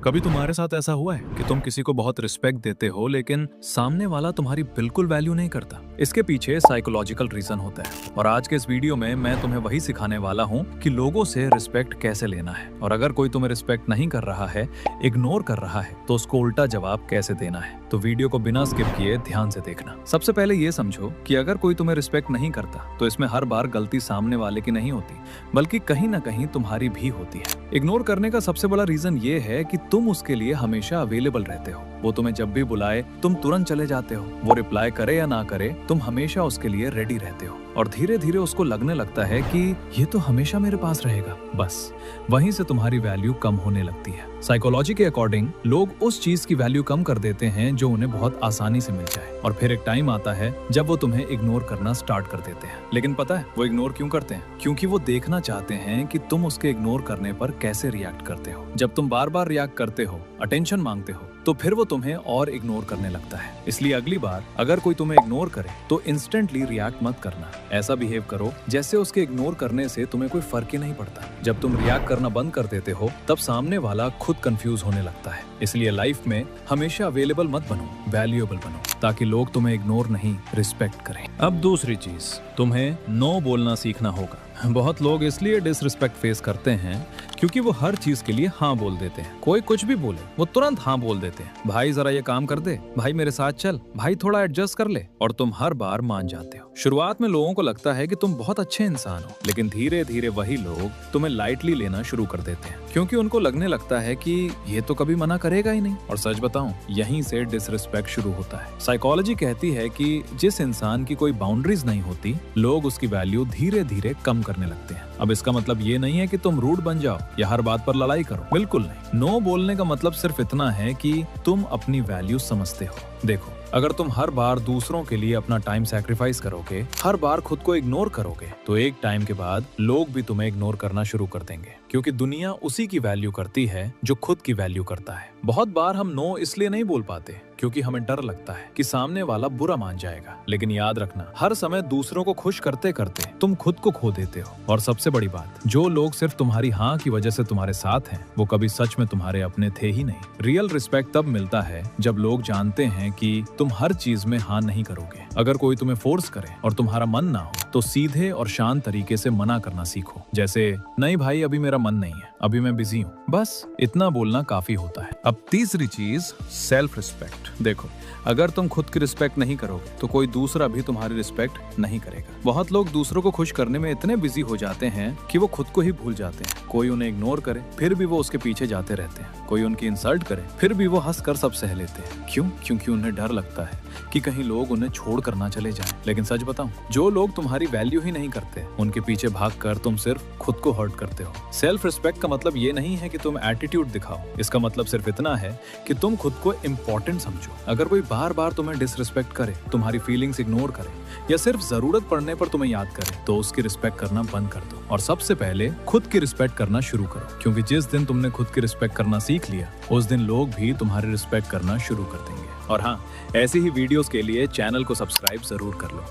कभी तुम्हारे साथ ऐसा हुआ है कि तुम किसी को बहुत रिस्पेक्ट देते हो लेकिन सामने वाला तुम्हारी बिल्कुल वैल्यू नहीं करता? इसके पीछे साइकोलॉजिकल रीजन होता है और आज के इस वीडियो में मैं तुम्हें वही सिखाने वाला हूँ कि लोगों से रिस्पेक्ट कैसे लेना है और अगर कोई तुम्हें रिस्पेक्ट नहीं कर रहा है, इग्नोर कर रहा है, तो उसको उल्टा जवाब कैसे देना है। तो वीडियो को बिना स्किप किए ध्यान से देखना। सबसे पहले ये समझो कि अगर कोई तुम्हें रिस्पेक्ट नहीं करता तो इसमें हर बार गलती सामने वाले की नहीं होती, बल्कि कहीं ना कहीं तुम्हारी भी होती है। इग्नोर करने का सबसे बड़ा रीजन ये है कि तुम उसके लिए हमेशा अवेलेबल रहते हो। वो तुम्हें जब भी बुलाए तुम तुरंत चले जाते हो। वो रिप्लाई करे या ना करे तुम हमेशा उसके लिए रेडी रहते हो और धीरे धीरे उसको लगने लगता है कि ये तो हमेशा मेरे पास रहेगा। बस वहीं से तुम्हारी वैल्यू कम होने लगती है। साइकोलॉजी के अकॉर्डिंग लोग उस चीज की वैल्यू कम कर देते हैं जो उन्हें बहुत आसानी से मिल जाए और फिर एक टाइम आता है जब वो तुम्हें इग्नोर करना स्टार्ट कर देते हैं। लेकिन पता है वो इग्नोर क्यों करते हैं? क्योंकि वो देखना चाहते हैं कि तुम उसके इग्नोर करने पर कैसे रिएक्ट करते हो। जब तुम बार बार रिएक्ट करते हो, अटेंशन मांगते हो, तो फिर वो तुम्हें और इग्नोर करने लगता है। इसलिए अगली बार अगर कोई तुम्हें इग्नोर करे तो इंस्टेंटली रिएक्ट मत करना। ऐसा बिहेव करो जैसे उसके इग्नोर करने से तुम्हें कोई फर्क ही नहीं पड़ता। जब तुम रिएक्ट करना बंद कर देते हो तब सामने वाला खुद कंफ्यूज होने लगता है। इसलिए लाइफ में हमेशा अवेलेबल मत बनो, वैल्यूएबल बनो, ताकि लोग तुम्हें इग्नोर नहीं रिस्पेक्ट करें। अब दूसरी चीज, तुम्हें नो बोलना सीखना होगा। बहुत लोग इसलिए डिसरिस्पेक्ट फेस करते हैं क्योंकि वो हर चीज के लिए हाँ बोल देते हैं। कोई कुछ भी बोले वो तुरंत हाँ बोल देते हैं। भाई जरा ये काम कर दे, भाई मेरे साथ चल, भाई थोड़ा एडजस्ट कर ले, और तुम हर बार मान जाते हो। शुरुआत में लोगों को लगता है कि तुम बहुत अच्छे इंसान हो, लेकिन धीरे धीरे वही लोग तुम्हें लाइटली लेना शुरू कर देते हैं क्योंकि उनको लगने लगता है कि ये तो कभी मना करेगा ही नहीं। और सच बताऊं, यहीं से डिसरिस्पेक्ट शुरू होता है। साइकोलॉजी कहती है कि जिस इंसान की कोई बाउंड्रीज नहीं होती, लोग उसकी वैल्यू धीरे धीरे कम करने लगते हैं। अब इसका मतलब ये नहीं है कि तुम रूड बन जाओ या हर बात पर लड़ाई करो, बिल्कुल नहीं। नो बोलने का मतलब सिर्फ इतना है कि तुम अपनी वैल्यू समझते हो। देखो, अगर तुम हर बार दूसरों के लिए अपना टाइम सैक्रिफाइस करोगे, हर बार खुद को इग्नोर करोगे, तो एक टाइम के बाद लोग भी तुम्हें इग्नोर करना शुरू कर देंगे क्योंकि दुनिया उसी की वैल्यू करती है जो खुद की वैल्यू करता है। बहुत बार हम नो इसलिए नहीं बोल पाते क्योंकि हमें डर लगता है कि सामने वाला बुरा मान जाएगा। लेकिन याद रखना, हर समय दूसरों को खुश करते करते तुम खुद को खो देते हो। और सबसे बड़ी बात, जो लोग सिर्फ तुम्हारी हाँ की वजह से तुम्हारे साथ हैं, वो कभी सच में तुम्हारे अपने थे ही नहीं। रियल रिस्पेक्ट तब मिलता है जब लोग जानते हैं कि तुम हर चीज में हाँ नहीं करोगे। अगर कोई तुम्हें फोर्स करे और तुम्हारा मन ना हो तो सीधे और शांत तरीके से मना करना सीखो। जैसे, नहीं भाई अभी मेरा मन नहीं है, अभी मैं बिजी हूँ। बस इतना बोलना काफी होता है। अब तीसरी चीज, सेल्फ रिस्पेक्ट। देखो, अगर तुम खुद की रिस्पेक्ट नहीं करोगे तो कोई दूसरा भी तुम्हारी रिस्पेक्ट नहीं करेगा। बहुत लोग दूसरों को खुश करने में इतने बिजी हो जाते हैं कि वो खुद को ही भूल जाते हैं। कोई उन्हें इग्नोर करे फिर भी वो उसके पीछे जाते रहते हैं। कोई उनकी इंसल्ट करे फिर भी वो हंसकर सब सह लेते हैं। क्यों? क्योंकि उन्हें डर लगता है कि कहीं लोग उन्हें छोड़ कर ना चले जाएं। लेकिन सच बताऊं, जो लोग तुम्हारी वैल्यू ही नहीं करते, उनके पीछे भागकर तुम सिर्फ खुद को हर्ट करते हो। सेल्फ रिस्पेक्ट का मतलब ये नहीं है कि तुम एटीट्यूड दिखाओ। इसका मतलब सिर्फ इतना है कि तुम खुद को इम्पोर्टेंट समझो। अगर कोई बार बार तुम्हें डिसरिस्पेक्ट करे, तुम्हारी फीलिंग्स इग्नोर करे या सिर्फ जरूरत पड़ने पर तुम्हें याद करे, तो उसकी रिस्पेक्ट करना बंद कर दो और सबसे पहले खुद की रिस्पेक्ट करना शुरू करो। क्योंकि जिस दिन तुमने खुद की रिस्पेक्ट करना सीख लिया, उस दिन लोग भी तुम्हारी रिस्पेक्ट करना शुरू कर देंगे। और हाँ, ऐसी ही वीडियोस के लिए चैनल को सब्सक्राइब जरूर कर लो।